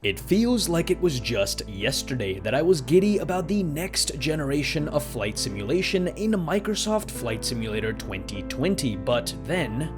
It feels like it was just yesterday that I was giddy about the next generation of flight simulation in Microsoft Flight Simulator 2020, but then...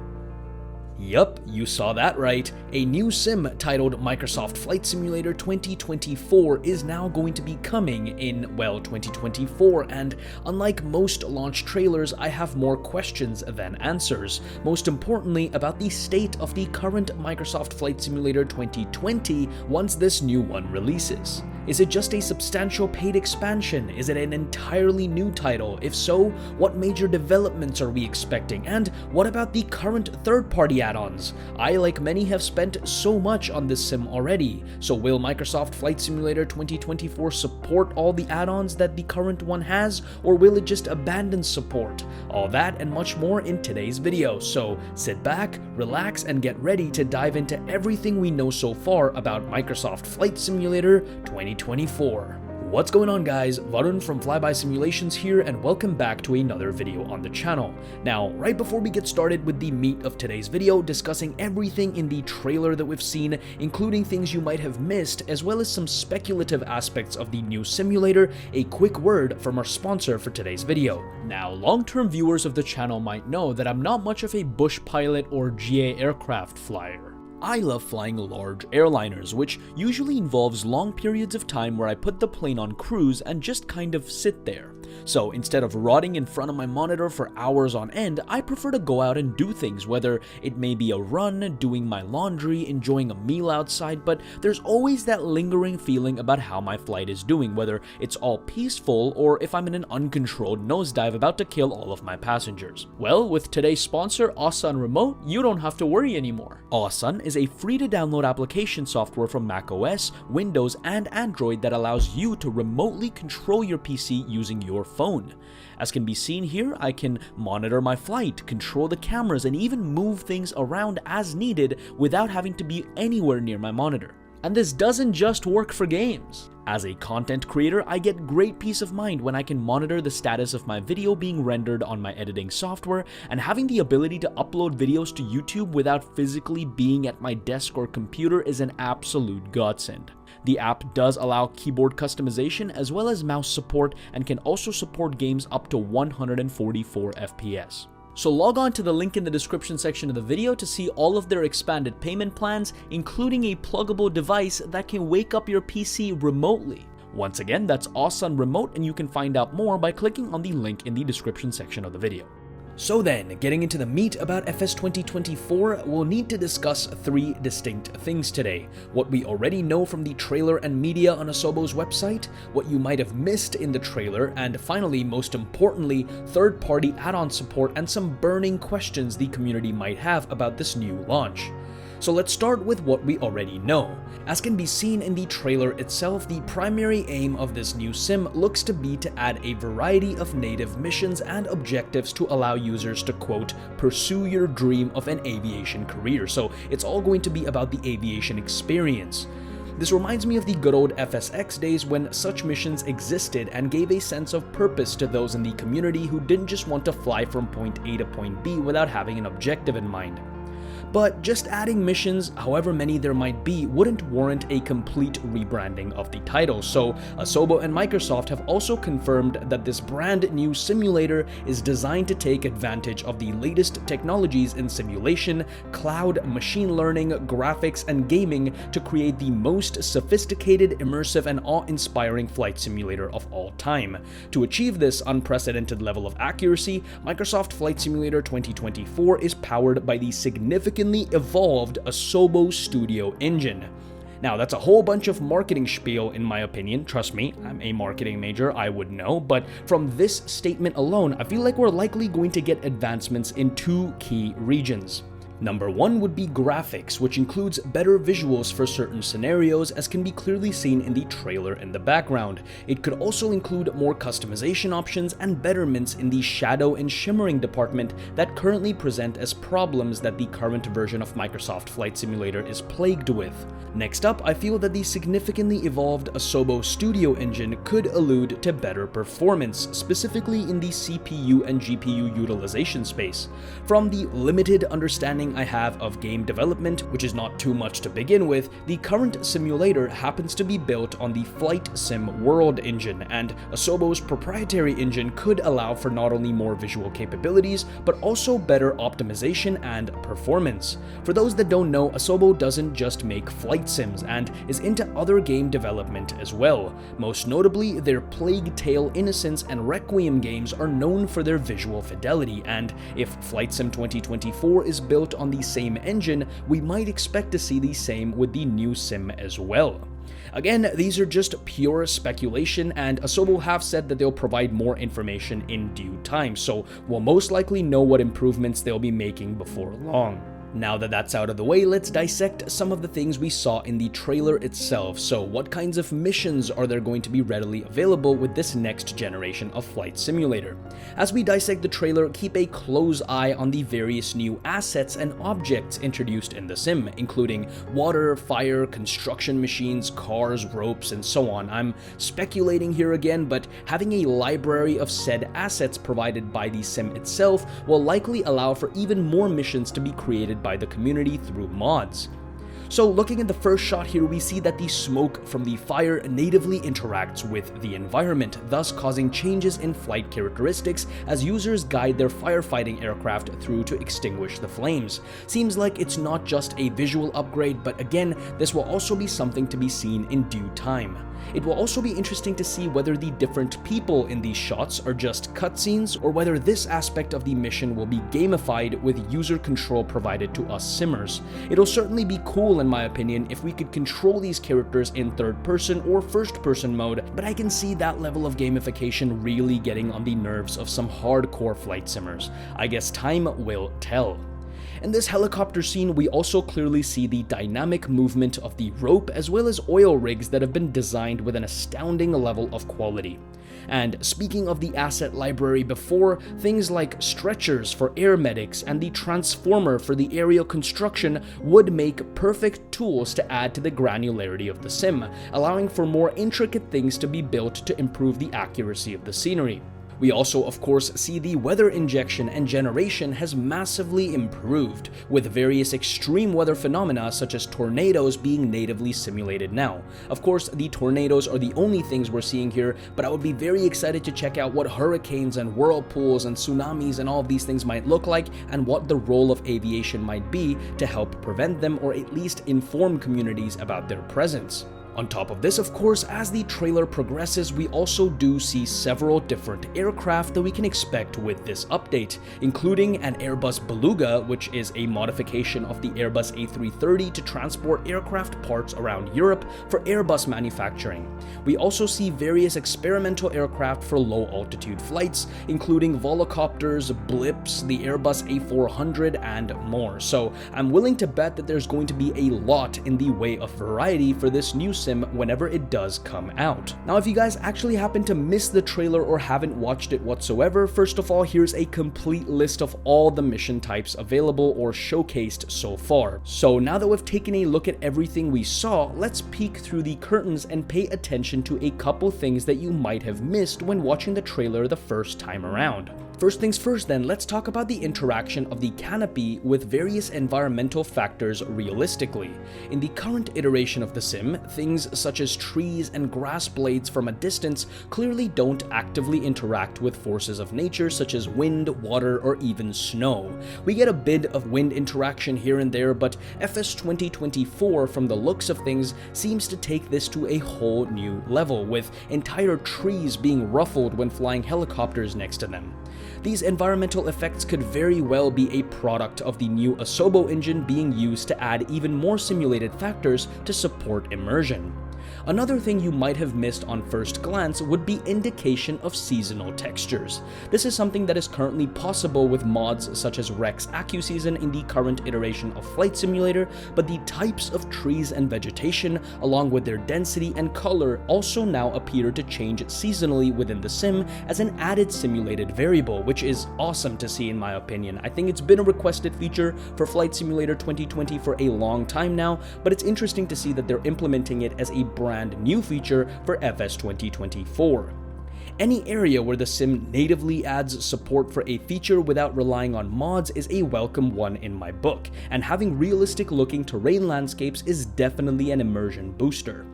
Yup, you saw that right. A new sim titled Microsoft Flight Simulator 2024 is now going to be coming in, well, 2024, and unlike most launch trailers, I have more questions than answers. Most importantly, about the state of the current Microsoft Flight Simulator 2020 once this new one releases. Is it just a substantial paid expansion? Is it an entirely new title? If so, what major developments are we expecting? And what about the current third-party add-ons? I, like many, have spent so much on this sim already. So will Microsoft Flight Simulator 2024 support all the add-ons that the current one has, or will it just abandon support? All that and much more in today's video. So sit back, relax, and get ready to dive into everything we know so far about Microsoft Flight Simulator 2024. What's going on, guys? Varun from Flyby Simulations here, and welcome back to another video on the channel. Now, right before we get started with the meat of today's video, discussing everything in the trailer that we've seen, including things you might have missed, as well as some speculative aspects of the new simulator, a quick word from our sponsor for today's video. Now, long-term viewers of the channel might know that I'm not much of a bush pilot or GA aircraft flyer. I love flying large airliners, which usually involves long periods of time where I put the plane on cruise and just kind of sit there. So instead of rotting in front of my monitor for hours on end, I prefer to go out and do things, whether it may be a run, doing my laundry, enjoying a meal outside, but there's always that lingering feeling about how my flight is doing, whether it's all peaceful or if I'm in an uncontrolled nosedive about to kill all of my passengers. Well, with today's sponsor, Asun Remote, you don't have to worry anymore. Asun is a free-to-download application software from macOS, Windows, and Android that allows you to remotely control your PC using your phone. As can be seen here, I can monitor my flight, control the cameras, and even move things around as needed without having to be anywhere near my monitor. And this doesn't just work for games. As a content creator, I get great peace of mind when I can monitor the status of my video being rendered on my editing software, and having the ability to upload videos to YouTube without physically being at my desk or computer is an absolute godsend. The app does allow keyboard customization as well as mouse support, and can also support games up to 144 FPS. So log on to the link in the description section of the video to see all of their expanded payment plans, including a pluggable device that can wake up your PC remotely. Once again, that's Asun Remote, and you can find out more by clicking on the link in the description section of the video. So then, getting into the meat about FS 2024, we'll need to discuss three distinct things today. What we already know from the trailer and media on Asobo's website, what you might have missed in the trailer, and finally, most importantly, third-party add-on support and some burning questions the community might have about this new launch. So let's start with what we already know. As can be seen in the trailer itself, the primary aim of this new sim looks to be to add a variety of native missions and objectives to allow users to, quote, pursue your dream of an aviation career. So it's all going to be about the aviation experience. This reminds me of the good old FSX days when such missions existed and gave a sense of purpose to those in the community who didn't just want to fly from point A to point B without having an objective in mind. But just adding missions, however many there might be, wouldn't warrant a complete rebranding of the title, so Asobo and Microsoft have also confirmed that this brand new simulator is designed to take advantage of the latest technologies in simulation, cloud, machine learning, graphics, and gaming to create the most sophisticated, immersive, and awe-inspiring flight simulator of all time. To achieve this unprecedented level of accuracy, Microsoft Flight Simulator 2024 is powered by the significantly evolved Asobo Studio engine. Now, that's a whole bunch of marketing spiel in my opinion. Trust me, I'm a marketing major, I would know, but from this statement alone, I feel like we're likely going to get advancements in two key regions. Number one would be graphics, which includes better visuals for certain scenarios, as can be clearly seen in the trailer in the background. It could also include more customization options and betterments in the shadow and shimmering department that currently present as problems that the current version of Microsoft Flight Simulator is plagued with. Next up, I feel that the significantly evolved Asobo Studio engine could allude to better performance, specifically in the CPU and GPU utilization space. From the limited understanding understanding I have of game development, which is not too much to begin with, the current simulator happens to be built on the Flight Sim World engine, and Asobo's proprietary engine could allow for not only more visual capabilities, but also better optimization and performance. For those that don't know, Asobo doesn't just make flight sims and is into other game development as well. Most notably, their Plague Tale Innocence and Requiem games are known for their visual fidelity, and if Flight Sim 2024 is built on the same engine, we might expect to see the same with the new sim as well. Again, these are just pure speculation, and Asobo have said that they'll provide more information in due time, so we'll most likely know what improvements they'll be making before long. Now that that's out of the way, let's dissect some of the things we saw in the trailer itself. So what kinds of missions are there going to be readily available with this next generation of flight simulator? As we dissect the trailer, keep a close eye on the various new assets and objects introduced in the sim, including water, fire, construction machines, cars, ropes, and so on. I'm speculating here again, but having a library of said assets provided by the sim itself will likely allow for even more missions to be created by the community through mods. So looking at the first shot here, we see that the smoke from the fire natively interacts with the environment, thus causing changes in flight characteristics as users guide their firefighting aircraft through to extinguish the flames. Seems like it's not just a visual upgrade, but again, this will also be something to be seen in due time. It will also be interesting to see whether the different people in these shots are just cutscenes, or whether this aspect of the mission will be gamified with user control provided to us simmers. It'll certainly be cool, in my opinion, if we could control these characters in third person or first person mode, but I can see that level of gamification really getting on the nerves of some hardcore flight simmers. I guess time will tell. In this helicopter scene, we also clearly see the dynamic movement of the rope as well as oil rigs that have been designed with an astounding level of quality. And speaking of the asset library before, things like stretchers for air medics and the transformer for the aerial construction would make perfect tools to add to the granularity of the sim, allowing for more intricate things to be built to improve the accuracy of the scenery. We also, of course, see the weather injection and generation has massively improved, with various extreme weather phenomena such as tornadoes being natively simulated now. Of course, the tornadoes are the only things we're seeing here, but I would be very excited to check out what hurricanes and whirlpools and tsunamis and all of these things might look like, and what the role of aviation might be to help prevent them, or at least inform communities about their presence. On top of this, of course, as the trailer progresses, we also do see several different aircraft that we can expect with this update, including an Airbus Beluga, which is a modification of the Airbus A330 to transport aircraft parts around Europe for Airbus manufacturing. We also see various experimental aircraft for low-altitude flights, including volocopters, blips, the Airbus A400, and more. So I'm willing to bet that there's going to be a lot in the way of variety for this new sim whenever it does come out. Now, if you guys actually happen to miss the trailer or haven't watched it whatsoever, first of all, here's a complete list of all the mission types available or showcased so far. So now that we've taken a look at everything we saw, let's peek through the curtains and pay attention to a couple things that you might have missed when watching the trailer the first time around. First things first then, let's talk about the interaction of the canopy with various environmental factors realistically. In the current iteration of the sim, things such as trees and grass blades from a distance clearly don't actively interact with forces of nature such as wind, water, or even snow. We get a bit of wind interaction here and there, but FS 2024, from the looks of things, seems to take this to a whole new level, with entire trees being ruffled when flying helicopters next to them. These environmental effects could very well be a product of the new Asobo engine being used to add even more simulated factors to support immersion. Another thing you might have missed on first glance would be indication of seasonal textures. This is something that is currently possible with mods such as Rex AccuSeason in the current iteration of Flight Simulator, but the types of trees and vegetation, along with their density and color, also now appear to change seasonally within the sim as an added simulated variable, which is awesome to see in my opinion. I think it's been a requested feature for Flight Simulator 2020 for a long time now, but it's interesting to see that they're implementing it as a brand new feature for FS 2024. Any area where the sim natively adds support for a feature without relying on mods is a welcome one in my book, and having realistic looking terrain landscapes is definitely an immersion booster.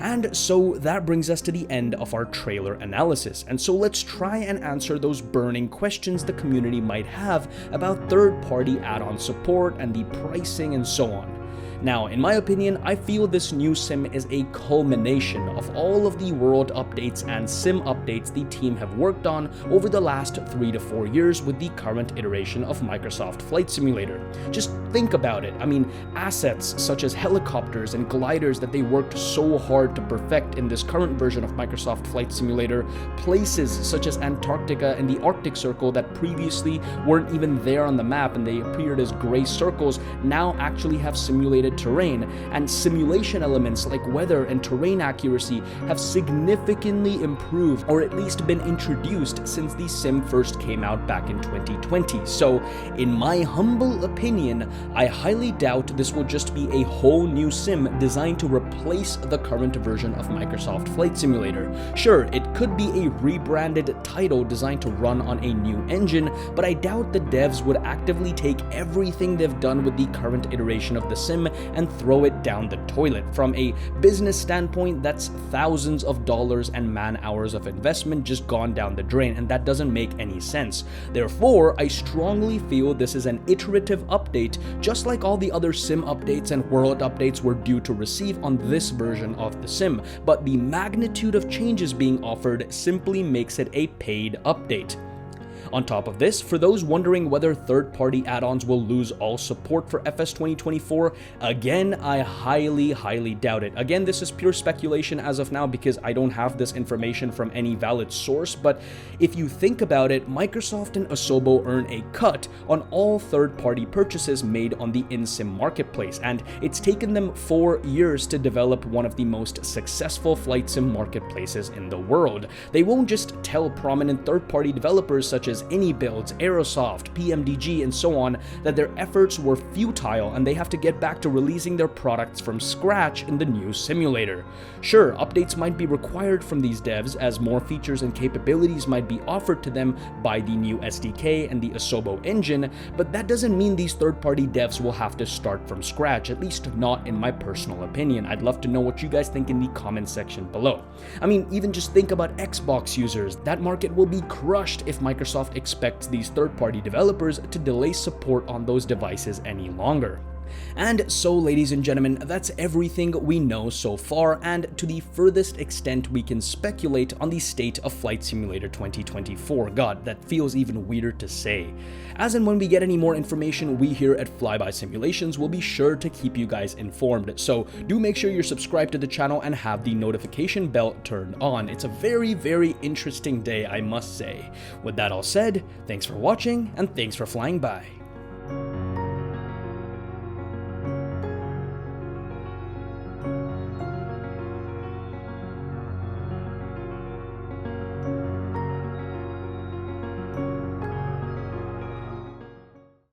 And so that brings us to the end of our trailer analysis, and so let's try and answer those burning questions the community might have about third-party add-on support and the pricing and so on. Now, in my opinion, I feel this new sim is a culmination of all of the world updates and sim updates the team have worked on over the last 3 to 4 years with the current iteration of Microsoft Flight Simulator. Just think about it. I mean, assets such as helicopters and gliders that they worked so hard to perfect in this current version of Microsoft Flight Simulator, places such as Antarctica and the Arctic Circle that previously weren't even there on the map and they appeared as gray circles, now actually have simulated terrain, and simulation elements like weather and terrain accuracy have significantly improved, or at least been introduced since the sim first came out back in 2020. So, in my humble opinion, I highly doubt this will just be a whole new sim designed to replace the current version of Microsoft Flight Simulator. Sure, it could be a rebranded title designed to run on a new engine, but I doubt the devs would actively take everything they've done with the current iteration of the sim and throw it down the toilet. From a business standpoint, that's thousands of dollars and man-hours of investment just gone down the drain, and that doesn't make any sense. Therefore, I strongly feel this is an iterative update, just like all the other sim updates and world updates were due to receive on this version of the sim, but the magnitude of changes being offered simply makes it a paid update. On top of this, for those wondering whether third-party add-ons will lose all support for FS 2024, again, I highly doubt it. Again, this is pure speculation as of now because I don't have this information from any valid source, but if you think about it, Microsoft and Asobo earn a cut on all third-party purchases made on the in-sim marketplace, and it's taken them 4 years to develop one of the most successful flight sim marketplaces in the world. They won't just tell prominent third-party developers such as AnyBuilds, Aerosoft, PMDG, and so on that their efforts were futile and they have to get back to releasing their products from scratch in the new simulator. Sure, updates might be required from these devs as more features and capabilities might be offered to them by the new SDK and the Asobo engine, but that doesn't mean these third-party devs will have to start from scratch, at least not in my personal opinion. I'd love to know what you guys think in the comment section below. I mean, even just think about Xbox users. That market will be crushed if Microsoft expects these third-party developers to delay support on those devices any longer. And so, ladies and gentlemen, that's everything we know so far, and to the furthest extent we can speculate on the state of Flight Simulator 2024. God, that feels even weirder to say. As and when we get any more information, we here at Flyby Simulations will be sure to keep you guys informed. So do make sure you're subscribed to the channel and have the notification bell turned on. It's a very interesting day, I must say. With that all said, thanks for watching, and thanks for flying by.